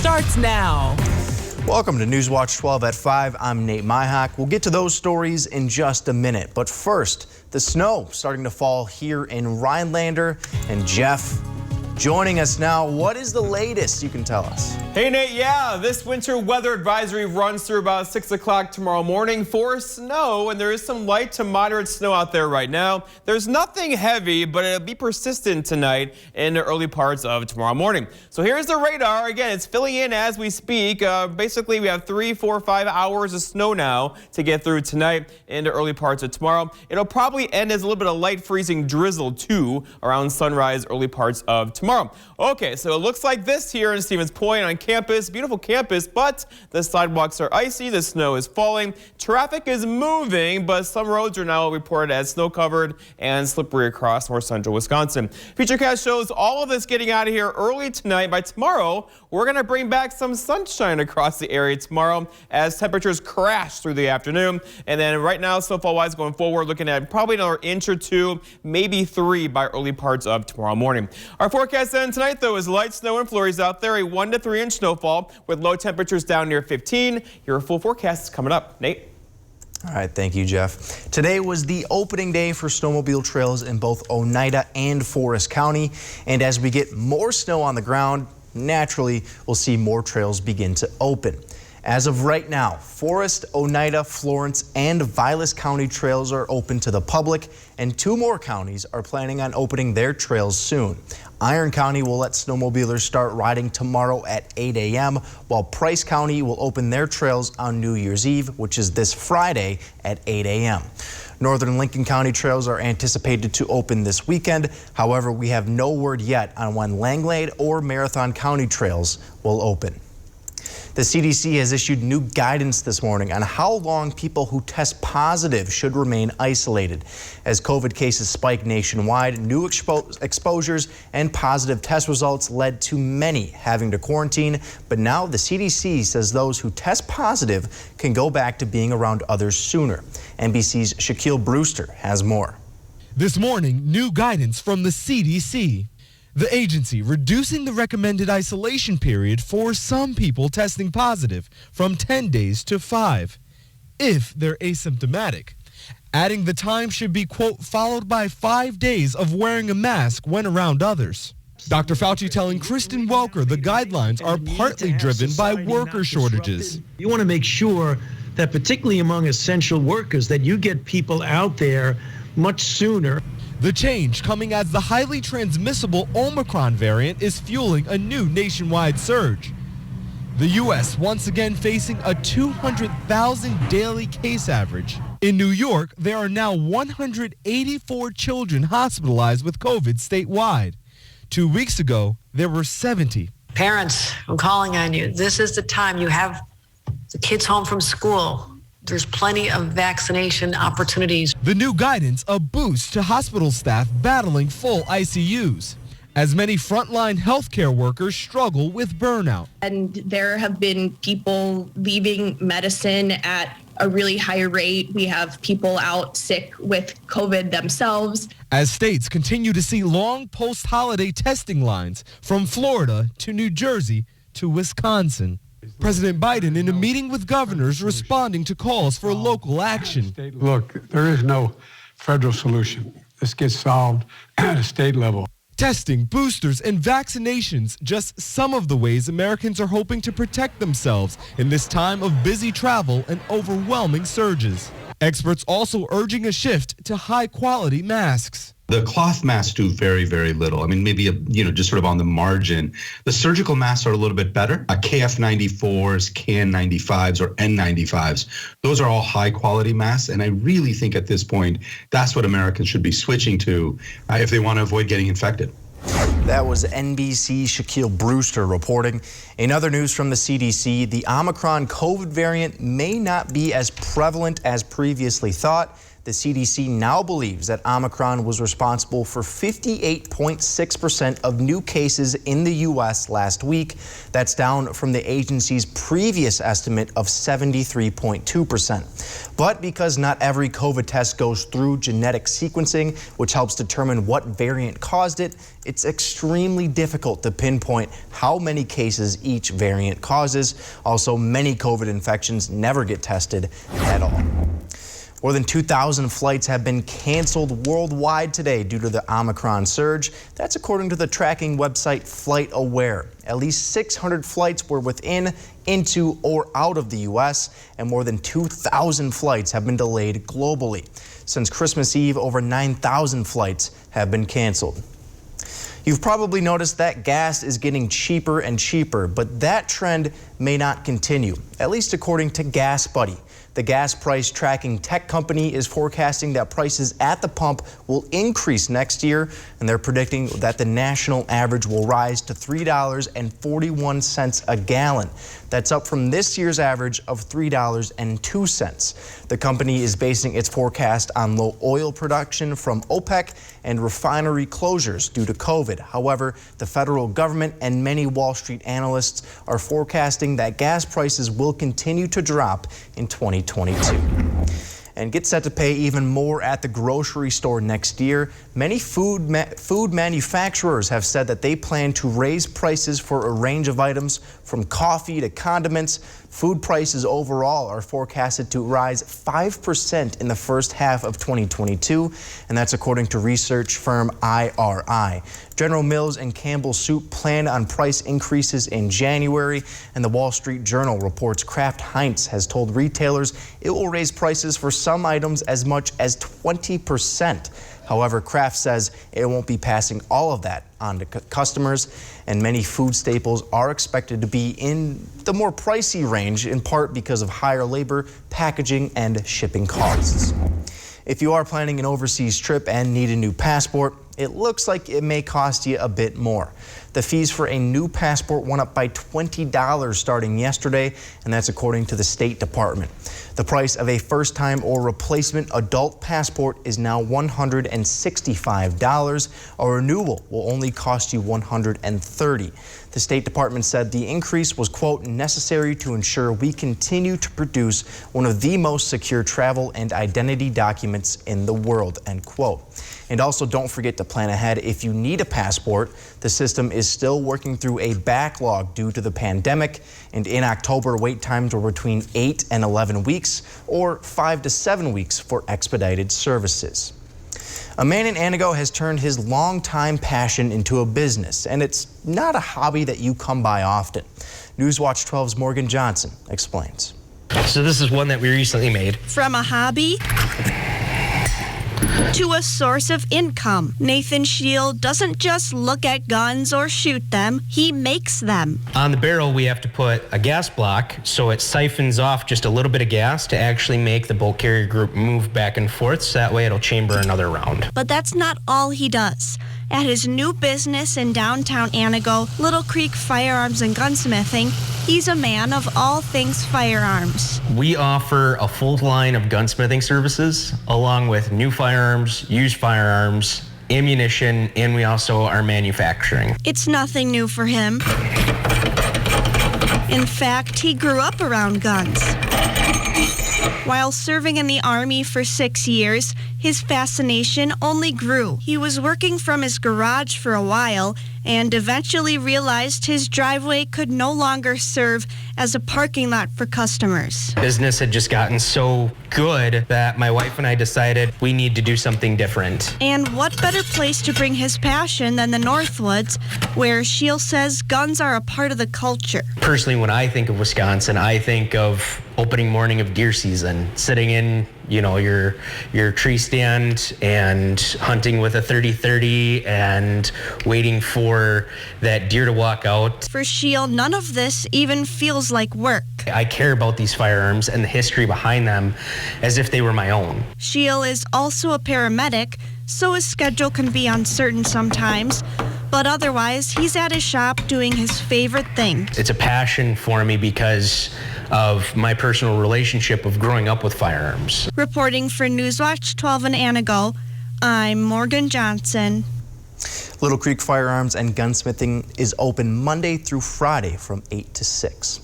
starts now. Welcome to News Watch 12 at 5. I'm Nate Myhock. We'll get to those stories in just a minute. But first, the snow starting to fall here in Rhinelander. And Jeff joining us now. What is the latest you can tell us? Hey Nate, yeah, this winter weather advisory runs through about 6 o'clock tomorrow morning for snow, and there is some light to moderate snow out there right now. There's nothing heavy, but it'll be persistent tonight in the early parts of tomorrow morning. So here's the radar. Again, it's filling in as we speak. Basically, we have 3, 4, 5 hours of snow now to get through tonight into early parts of tomorrow. It'll probably end as a little bit of light freezing drizzle too around sunrise, early parts of tomorrow. Okay, so it looks like this here in Stevens Point on campus, beautiful campus, but the sidewalks are icy, the snow is falling, traffic is moving, but some roads are now reported as snow covered and slippery across north central Wisconsin. Futurecast shows all of this getting out of here early tonight. By tomorrow, we're going to bring back some sunshine across the area tomorrow as temperatures crash through the afternoon. And then right now, snowfall-wise going forward, looking at probably another inch or 2, maybe 3 by early parts of tomorrow morning. Our forecast then tonight, though, is light snow and flurries out there, a 1 to 3 inch snowfall with low temperatures down near 15. Your full forecast is coming up. Nate? All right, thank you, Jeff. Today was the opening day for snowmobile trails in both Oneida and Forest County. And as we get more snow on the ground, naturally, we'll see more trails begin to open. As of right now, Forest, Oneida, Florence, and Vilas County trails are open to the public, and 2 more counties are planning on opening their trails soon. Iron County will let snowmobilers start riding tomorrow at 8 a.m., while Price County will open their trails on New Year's Eve, which is this Friday at 8 a.m. Northern Lincoln County trails are anticipated to open this weekend. However, we have no word yet on when Langlade or Marathon County trails will open. The CDC has issued new guidance this morning on how long people who test positive should remain isolated. As COVID cases spike nationwide, new exposures and positive test results led to many having to quarantine. But now the CDC says those who test positive can go back to being around others sooner. NBC's Shaquille Brewster has more. This morning, new guidance from the CDC. The agency reducing the recommended isolation period for some people testing positive from 10 days to 5, if they're asymptomatic. Adding the time should be, quote, followed by 5 days of wearing a mask when around others. Dr. Fauci telling Kristen Welker the guidelines are partly driven by worker shortages. You want to make sure that particularly among essential workers that you get people out there much sooner. The change coming as the highly transmissible Omicron variant is fueling a new nationwide surge. The U.S. once again facing a 200,000 daily case average. In New York, there are now 184 children hospitalized with COVID statewide. 2 weeks ago, there were 70. Parents, I'm calling on you. This is the time. You have the kids home from school. There's plenty of vaccination opportunities. The new guidance, a boost to hospital staff battling full ICUs, as many frontline healthcare workers struggle with burnout. And there have been people leaving medicine at a really high rate. We have people out sick with COVID themselves. As states continue to see long post-holiday testing lines from Florida to New Jersey to Wisconsin. President Biden in a meeting with governors responding to calls for local action. Look, there is no federal solution. This gets solved at a state level. Testing, boosters, and vaccinations, just some of the ways Americans are hoping to protect themselves in this time of busy travel and overwhelming surges. Experts also urging a shift to high-quality masks. The cloth masks do very, very little. I mean, maybe, just sort of on the margin. The surgical masks are a little bit better. KF94s, KN95s, or N95s. Those are all high quality masks. And I really think at this point, that's what Americans should be switching to if they want to avoid getting infected. That was NBC's Shaquille Brewster reporting. In other news from the CDC, the Omicron COVID variant may not be as prevalent as previously thought. The CDC now believes that Omicron was responsible for 58.6% of new cases in the U.S. last week. That's down from the agency's previous estimate of 73.2%. But because not every COVID test goes through genetic sequencing, which helps determine what variant caused it, it's extremely difficult to pinpoint how many cases each variant causes. Also, many COVID infections never get tested at all. More than 2,000 flights have been canceled worldwide today due to the Omicron surge. That's according to the tracking website FlightAware. At least 600 flights were within, into, or out of the U.S., and more than 2,000 flights have been delayed globally. Since Christmas Eve, over 9,000 flights have been canceled. You've probably noticed that gas is getting cheaper and cheaper, but that trend may not continue, at least according to Gas Buddy. The gas price tracking tech company is forecasting that prices at the pump will increase next year, and they're predicting that the national average will rise to $3.41 a gallon. That's up from this year's average of $3.02. The company is basing its forecast on low oil production from OPEC and refinery closures due to COVID. However, the federal government and many Wall Street analysts are forecasting that gas prices will continue to drop in 2022. And get set to pay even more at the grocery store next year. Many food manufacturers have said that they plan to raise prices for a range of items from coffee to condiments. Food prices overall are forecasted to rise 5% in the first half of 2022, and that's according to research firm IRI. General Mills and Campbell Soup plan on price increases in January, and the Wall Street Journal reports Kraft Heinz has told retailers it will raise prices for some items as much as 20%. However, Kraft says it won't be passing all of that on to customers, and many food staples are expected to be in the more pricey range, in part because of higher labor, packaging, and shipping costs. If you are planning an overseas trip and need a new passport, it looks like it may cost you a bit more. The fees for a new passport went up by $20 starting yesterday, and that's according to the State Department. The price of a first-time or replacement adult passport is now $165. A renewal will only cost you $130. The State Department said the increase was, quote, necessary to ensure we continue to produce one of the most secure travel and identity documents in the world, end quote. And also don't forget to plan ahead if you need a passport. The system is still working through a backlog due to the pandemic, and in October, wait times were between 8 and 11 weeks or 5 to 7 weeks for expedited services. A man in Antigo has turned his longtime passion into a business, and it's not a hobby that you come by often. Newswatch 12's Morgan Johnson explains. So this is one that we recently made. From a hobby to a source of income, Nathan Shield doesn't just look at guns or shoot them, he makes them. On the barrel, we have to put a gas block so it siphons off just a little bit of gas to actually make the bolt carrier group move back and forth, so that way it'll chamber another round. But that's not all he does. At his new business in downtown Antigo, Little Creek Firearms and Gunsmithing, he's a man of all things firearms. We offer a full line of gunsmithing services, along with new firearms, used firearms, ammunition, and we also are manufacturing. It's nothing new for him. In fact, he grew up around guns. While serving in the Army for 6 years, his fascination only grew. He was working from his garage for a while and eventually realized his driveway could no longer serve as a parking lot for customers. Business had just gotten so good that my wife and I decided we need to do something different. And what better place to bring his passion than the Northwoods, where Shield says guns are a part of the culture. Personally, when I think of Wisconsin, I think of opening morning of deer season, sitting in, your tree stand and hunting with a 30-30 and waiting for that deer to walk out. For Shield, none of this even feels like work. I care about these firearms and the history behind them as if they were my own. Shield is also a paramedic, so his schedule can be uncertain sometimes. But otherwise, he's at his shop doing his favorite thing. It's a passion for me because of my personal relationship of growing up with firearms. Reporting for Newswatch 12 in Anago, I'm Morgan Johnson. Little Creek Firearms and Gunsmithing is open Monday through Friday from 8 to 6.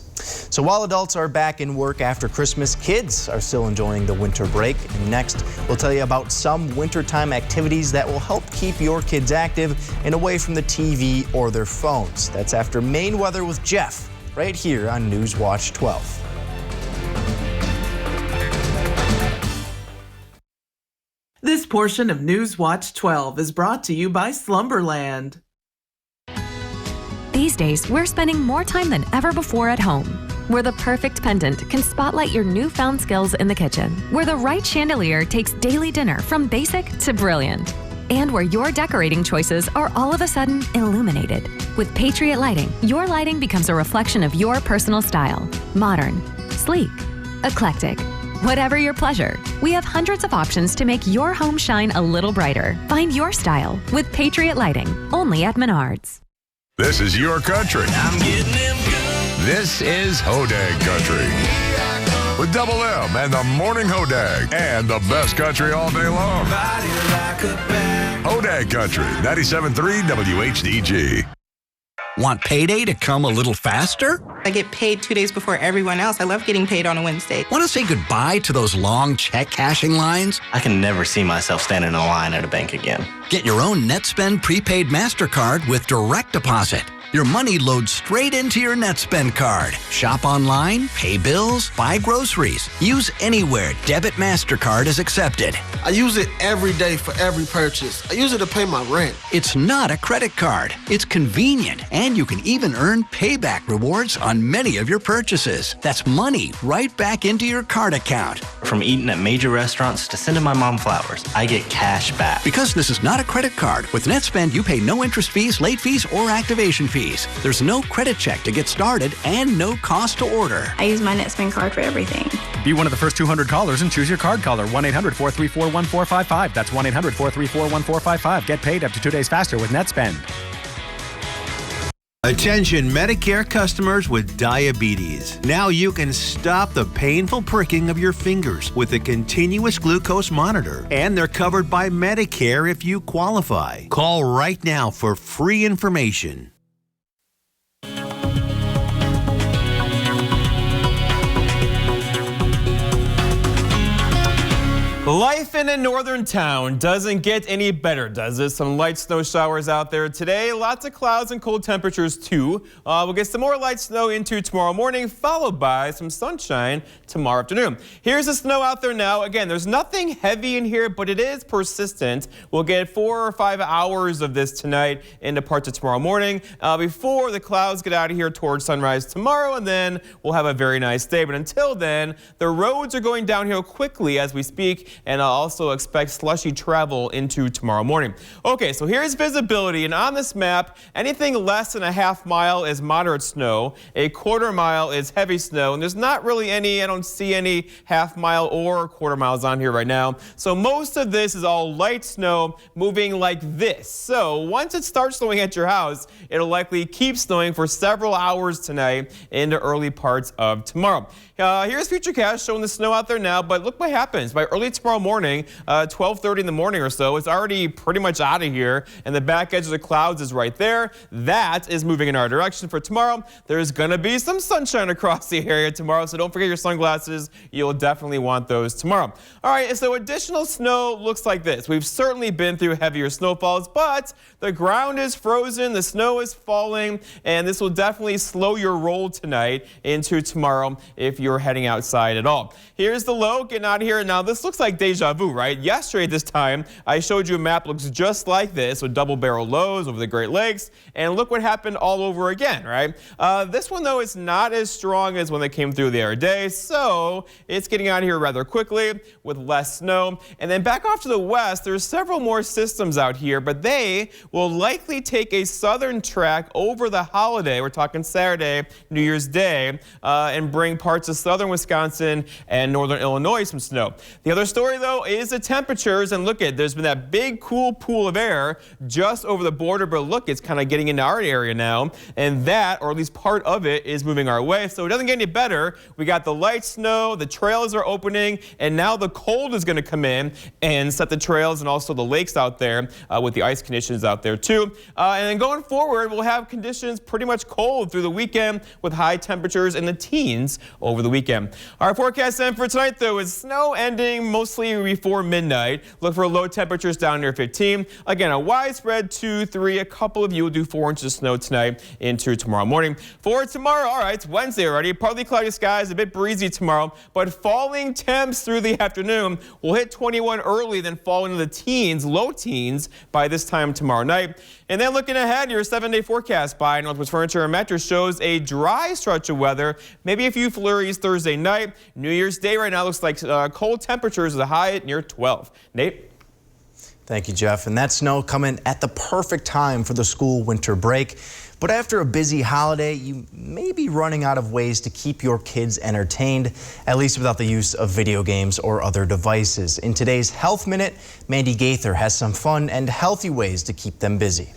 So while adults are back in work after Christmas, kids are still enjoying the winter break. And next, we'll tell you about some wintertime activities that will help keep your kids active and away from the TV or their phones. That's after Maine weather with Jeff, right here on Newswatch 12. This portion of Newswatch 12 is brought to you by Slumberland. These days, we're spending more time than ever before at home. Where the perfect pendant can spotlight your newfound skills in the kitchen. Where the right chandelier takes daily dinner from basic to brilliant. And where your decorating choices are all of a sudden illuminated. With Patriot Lighting, your lighting becomes a reflection of your personal style. Modern, sleek, eclectic. Whatever your pleasure, we have hundreds of options to make your home shine a little brighter. Find your style with Patriot Lighting, only at Menards. This is your country. I'm getting them good. This is Hodag Country. With Double M and the Morning Hodag. And the best country all day long. Hodag Country, 97.3 WHDG. Want payday to come a little faster? I get paid 2 days before everyone else. I love getting paid on a Wednesday. Want to say goodbye to those long check cashing lines? I can never see myself standing in a line at a bank again. Get your own NetSpend prepaid MasterCard with direct deposit. Your money loads straight into your NetSpend card. Shop online, pay bills, buy groceries. Use anywhere debit MasterCard is accepted. I use it every day for every purchase. I use it to pay my rent. It's not a credit card. It's convenient, and you can even earn payback rewards on many of your purchases. That's money right back into your card account. From eating at major restaurants to sending my mom flowers, I get cash back. Because this is not a credit card. With NetSpend, you pay no interest fees, late fees, or activation fees. There's no credit check to get started and no cost to order. I use my NetSpend card for everything. Be one of the first 200 callers and choose your card caller. 1-800-434-1455. That's 1-800-434-1455. Get paid up to 2 days faster with NetSpend. Attention Medicare customers with diabetes. Now you can stop the painful pricking of your fingers with a continuous glucose monitor, and they're covered by Medicare if you qualify. Call right now for free information. Life in a northern town doesn't get any better, does it? Some light snow showers out there today. Lots of clouds and cold temperatures, too. We'll get some more light snow into tomorrow morning, followed by some sunshine tomorrow afternoon. Here's the snow out there now. Again, there's nothing heavy in here, but it is persistent. We'll get 4 or 5 hours of this tonight into parts of tomorrow morning before the clouds get out of here towards sunrise tomorrow, and then we'll have a very nice day. But until then, the roads are going downhill quickly as we speak, and I'll also expect slushy travel into tomorrow morning. Okay, so here's visibility, and on this map, anything less than a half mile is moderate snow, a quarter mile is heavy snow, and there's not really any, I don't see any half mile or quarter miles on here right now. So most of this is all light snow moving like this. So once it starts snowing at your house, it'll likely keep snowing for several hours tonight into early parts of tomorrow. Here's Futurecast showing the snow out there now, but look what happens. By early tomorrow morning, 12:30 in the morning or so, it's already pretty much out of here, and the back edge of the clouds is right there. That is moving in our direction for tomorrow. There's going to be some sunshine across the area tomorrow, so don't forget your sunglasses. You'll definitely want those tomorrow. All right, so additional snow looks like this. We've certainly been through heavier snowfalls, but the ground is frozen, the snow is falling, and this will definitely slow your roll tonight into tomorrow if you're heading outside at all. Here's the low getting out of here. Now, this looks like deja vu, right? Yesterday at this time, I showed you a map that looks just like this with double barrel lows over the Great Lakes, and look what happened all over again, right? This one, though, is not as strong as when they came through the other day, so it's getting out of here rather quickly with less snow. And then back off to the west, there's several more systems out here, but they will likely take a southern track over the holiday, we're talking Saturday, New Year's Day, and bring parts of southern Wisconsin and northern Illinois some snow. The other story story, though, is the temperatures. And look, there's been that big cool pool of air just over the border, but look, it's kind of getting into our area now. And that, or at least part of it, is moving our way. So it doesn't get any better. We got the light snow, the trails are opening, and now the cold is going to come in and set the trails and also the lakes out there with the ice conditions out there, too. And then going forward, we'll have conditions pretty much cold through the weekend with high temperatures in the teens over the weekend. Our forecast then for tonight, though, is snow ending mostly before midnight. Look for low temperatures down near 15. Again, a widespread 2, 3. A couple of you will do 4 inches of snow tonight into tomorrow morning. For tomorrow, all right, it's Wednesday already. Partly cloudy skies, a bit breezy tomorrow, but falling temps through the afternoon. We'll hit 21 early, then fall into the teens, low teens by this time tomorrow night. And then looking ahead, your 7-day forecast by Northwest Furniture and Mattress shows a dry stretch of weather, maybe a few flurries Thursday night. New Year's Day right now looks like cold temperatures with a high at near 12. Nate? Thank you, Jeff. And that snow coming at the perfect time for the school winter break. But after a busy holiday, you may be running out of ways to keep your kids entertained, at least without the use of video games or other devices. In today's Health Minute, Mandy Gaither has some fun and healthy ways to keep them busy.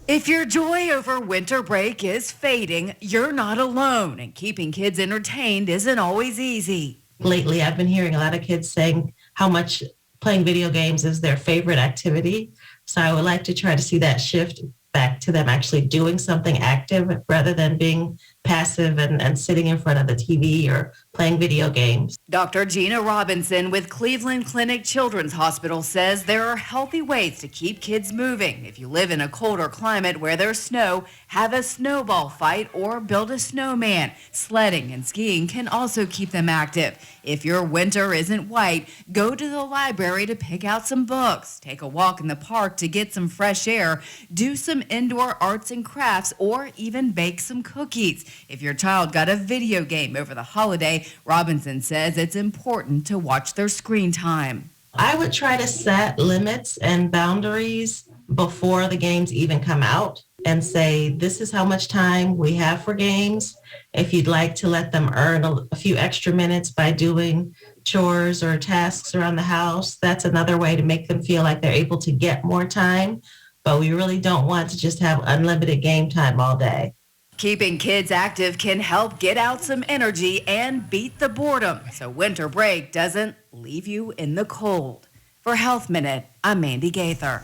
If your joy over winter break is fading, you're not alone, and keeping kids entertained isn't always easy. Lately, I've been hearing a lot of kids saying how much playing video games is their favorite activity. So I would like to try to see that shift back to them actually doing something active rather than being passive and sitting in front of the TV or playing video games. Dr. Gina Robinson with Cleveland Clinic Children's Hospital says there are healthy ways to keep kids moving. If you live in a colder climate where there's snow, have a snowball fight or build a snowman. Sledding and skiing can also keep them active. If your winter isn't white, go to the library to pick out some books. Take a walk in the park to get some fresh air. Do some indoor arts and crafts or even bake some cookies. If your child got a video game over the holiday, Robinson says it's important to watch their screen time. I would try to set limits and boundaries before the games even come out and say, this is how much time we have for games. If you'd like to let them earn a few extra minutes by doing chores or tasks around the house, that's another way to make them feel like they're able to get more time. But we really don't want to just have unlimited game time all day. Keeping kids active can help get out some energy and beat the boredom, so winter break doesn't leave you in the cold. For Health Minute, I'm Mandy Gaither.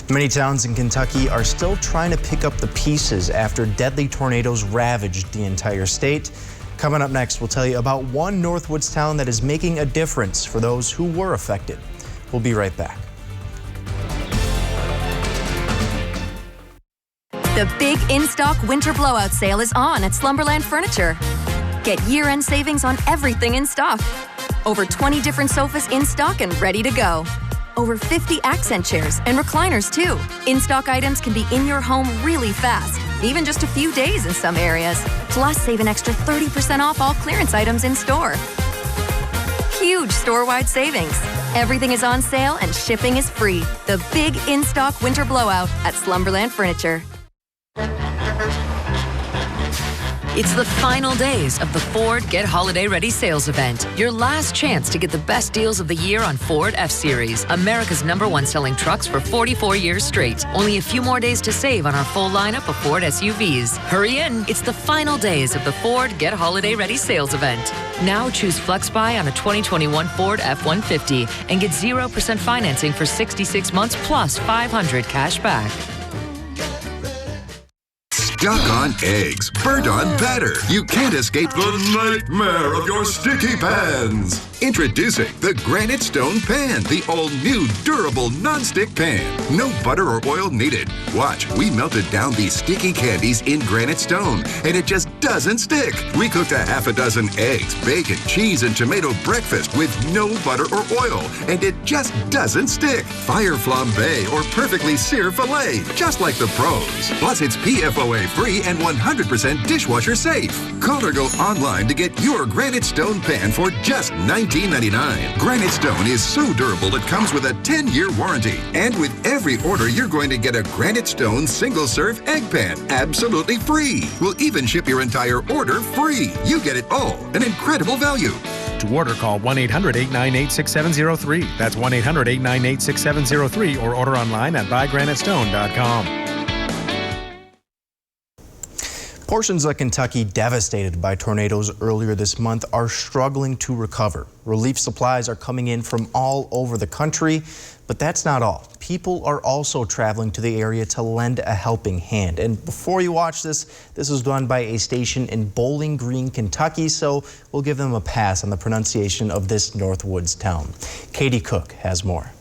Many towns in Kentucky are still trying to pick up the pieces after deadly tornadoes ravaged the entire state. Coming up next, we'll tell you about one Northwoods town that is making a difference for those who were affected. We'll be right back. The big in-stock winter blowout sale is on at Slumberland Furniture. Get year-end savings on everything in stock. Over 20 different sofas in stock and ready to go. Over 50 accent chairs and recliners too. In-stock items can be in your home really fast, even just a few days in some areas. Plus, save an extra 30% off all clearance items in store. Huge store-wide savings. Everything is on sale and shipping is free. The big in-stock winter blowout at Slumberland Furniture. It's the final days of the Ford Get Holiday Ready sales event. Your last chance to get the best deals of the year on Ford F-Series, America's #1 selling trucks for 44 years straight. Only a few more days to save on our full lineup of Ford SUVs. Hurry in. It's the final days of the Ford Get Holiday Ready sales event. Now choose FlexBuy on a 2021 Ford F-150 and get 0% financing for 66 months plus $500 cash back. Stuck on eggs, burnt on batter. You can't escape the nightmare of your sticky pans. Introducing the Granite Stone Pan, the all-new durable non-stick pan. No butter or oil needed. Watch, we melted down these sticky candies in Granite Stone, and it just doesn't stick. We cooked a half a dozen eggs, bacon, cheese, and tomato breakfast with no butter or oil, and it just doesn't stick. Fire flambe or perfectly seared filet, just like the pros. Plus, it's PFOA-free and 100% dishwasher safe. Call or go online to get your Granite Stone Pan for just $19.99. Granite Stone is so durable it comes with a 10-year warranty. And with every order, you're going to get a Granite Stone single-serve egg pan absolutely free. We'll even ship your entire order free. You get it all. An incredible value. To order, call 1-800-898-6703. That's 1-800-898-6703 or order online at buygranitestone.com. Portions of Kentucky devastated by tornadoes earlier this month are struggling to recover. Relief supplies are coming in from all over the country, but that's not all. People are also traveling to the area to lend a helping hand. And before you watch this was done by a station in Bowling Green, Kentucky, so we'll give them a pass on the pronunciation of this Northwoods town. Katie Cook has more.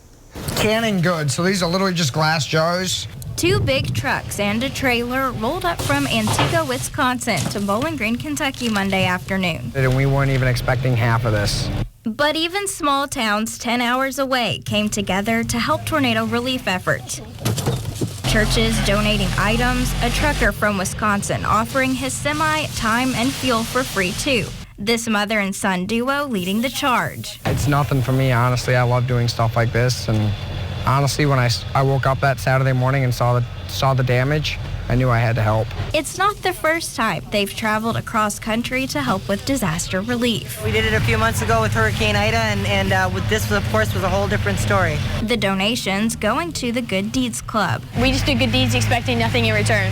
Canning goods, so these are literally just glass jars. 2 big trucks and a trailer rolled up from Antigua, Wisconsin to Bowling Green, Kentucky Monday afternoon. And we weren't even expecting half of this. But even small towns 10 hours away came together to help tornado relief efforts. Churches donating items, a trucker from Wisconsin offering his semi time and fuel for free too. This mother and son duo leading the charge. It's nothing for me, honestly. I love doing stuff like this, and honestly, when I woke up that Saturday morning and saw the damage, I knew I had to help. It's not the first time they've traveled across country to help with disaster relief. We did it a few months ago with Hurricane Ida, and with this, of course, was a whole different story. The donations going to the Good Deeds Club. We just do good deeds expecting nothing in return.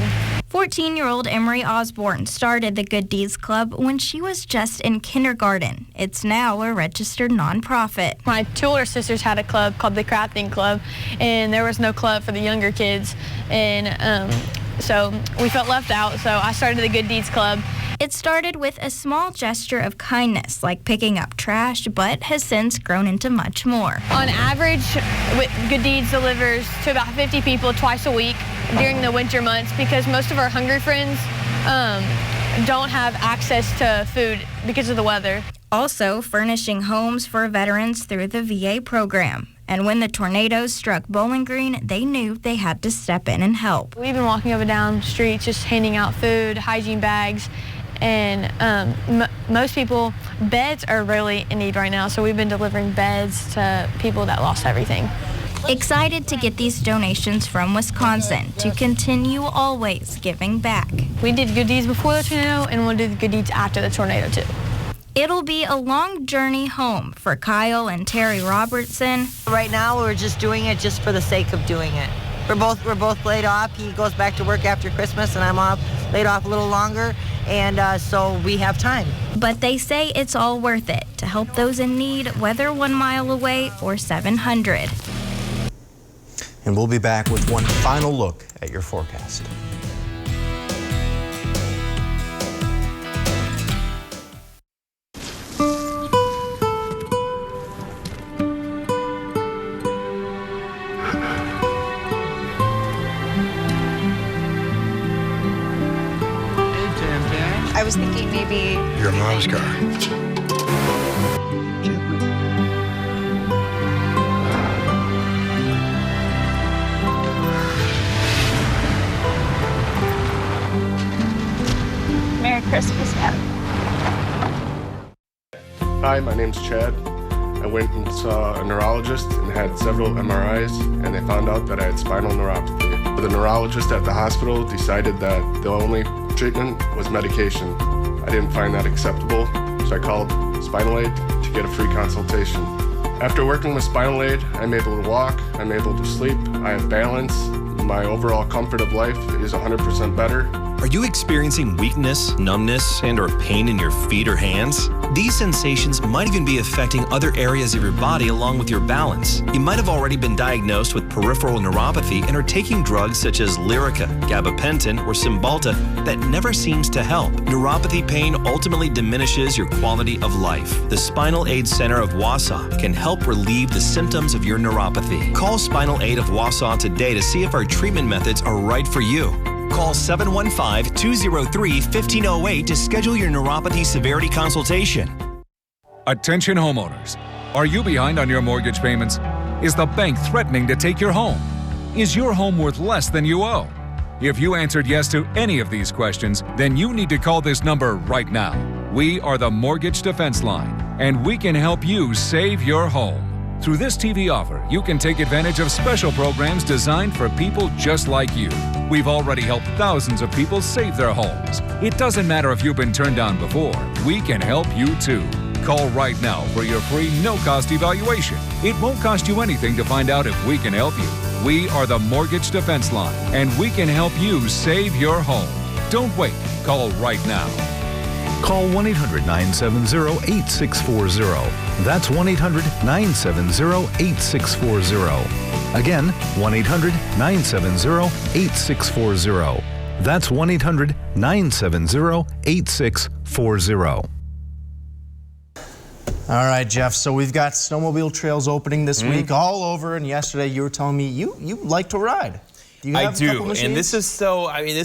14-year-old Emery Osborne started the Good Deeds Club when she was just in kindergarten. It's now a registered nonprofit. My 2 older sisters had a club called the Crafting Club, and there was no club for the younger kids, and so we felt left out, so I started the Good Deeds Club. It started with a small gesture of kindness, like picking up trash, but has since grown into much more. On average, Good Deeds delivers to about 50 people twice a week during the winter months because most of our hungry friends don't have access to food because of the weather. Also furnishing homes for veterans through the VA program. And when the tornadoes struck Bowling Green, they knew they had to step in and help. We've been walking up and down streets just handing out food, hygiene bags, and most people, beds are really in need right now, so we've been delivering beds to people that lost everything. Excited to get these donations from Wisconsin to continue always giving back. We did good deeds before the tornado, and we'll do the good deeds after the tornado too. It'll be a long journey home for Kyle and Terry Robertson. Right now, we're just doing it just for the sake of doing it. We're both laid off. He goes back to work after Christmas, and I'm laid off a little longer, and so we have time. But they say it's all worth it to help those in need, whether 1 mile away or 700. And we'll be back with one final look at your forecast. I was thinking maybe Your mom's car. Merry Christmas, Adam. Hi, my name's Chad. I went and saw a neurologist and had several MRIs, and they found out that I had spinal neuropathy. The neurologist at the hospital decided that the only treatment was medication. I didn't find that acceptable, so I called Spinal Aid to get a free consultation. After working with Spinal Aid, I'm able to walk, I'm able to sleep, I have balance, my overall comfort of life is 100% better. Are you experiencing weakness, numbness, and/or pain in your feet or hands? These sensations might even be affecting other areas of your body along with your balance. You might have already been diagnosed with peripheral neuropathy and are taking drugs such as Lyrica, gabapentin, or Cymbalta that never seems to help. Neuropathy pain ultimately diminishes your quality of life. The Spinal Aid Center of Wausau can help relieve the symptoms of your neuropathy. Call Spinal Aid of Wausau today to see if our treatment methods are right for you. Call 715-203-1508 to schedule your neuropathy severity consultation. Attention homeowners. Are you behind on your mortgage payments? Is the bank threatening to take your home? Is your home worth less than you owe? If you answered yes to any of these questions, then you need to call this number right now. We are the Mortgage Defense Line, and we can help you save your home. Through this TV offer, you can take advantage of special programs designed for people just like you. We've already helped thousands of people save their homes. It doesn't matter if you've been turned down before. We can help you too. Call right now for your free no-cost evaluation. It won't cost you anything to find out if we can help you. We are the Mortgage Defense Line, and we can help you save your home. Don't wait. Call right now. Call 1-800-970-8640. That's 1-800-970-8640. Again, 1-800-970-8640. That's 1-800-970-8640. All right, Jeff, so we've got snowmobile trails opening this week all over, and yesterday you were telling me you like to ride. Do you have a couple machines? And this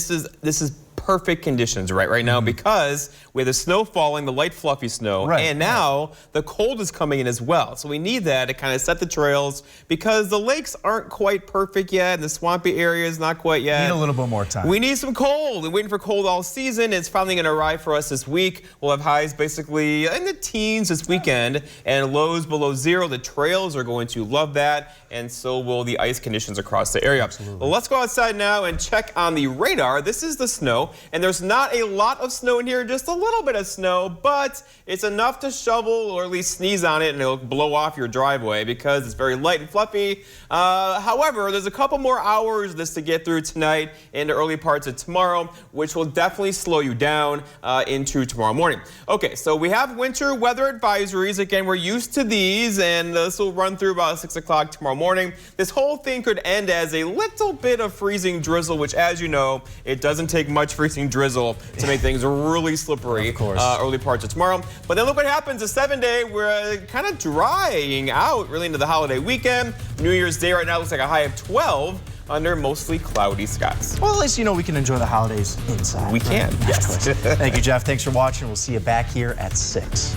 is this is perfect conditions right now because we have the snow falling, the light fluffy snow, and now the cold is coming in as well. So we need that to kind of set the trails because the lakes aren't quite perfect yet and the swampy area is not quite yet. Need a little bit more time. We need some cold. We're waiting for cold all season. It's finally going to arrive for us this week. We'll have highs basically in the teens this weekend and lows below zero. The trails are going to love that, and so will the ice conditions across the area. Absolutely. Well, let's go outside now and check on the radar. This is the snow. And there's not a lot of snow in here, just a little bit of snow, but it's enough to shovel or at least sneeze on it and it'll blow off your driveway because it's very light and fluffy. However, there's a couple more hours of this to get through tonight into early parts of tomorrow, which will definitely slow you down into tomorrow morning. Okay, so we have winter weather advisories. Again, we're used to these, and this will run through about 6 o'clock tomorrow morning. This whole thing could end as a little bit of freezing drizzle, which, as you know, it doesn't take much freezing drizzle to make things really slippery early parts of tomorrow. But then look what happens. A 7-day, we're kind of drying out really into the holiday weekend. New Year's Day right now looks like a high of 12 under mostly cloudy skies. Well, at least you know we can enjoy the holidays inside. We can, yes. Thank you, Jeff. Thanks for watching. We'll see you back here at 6.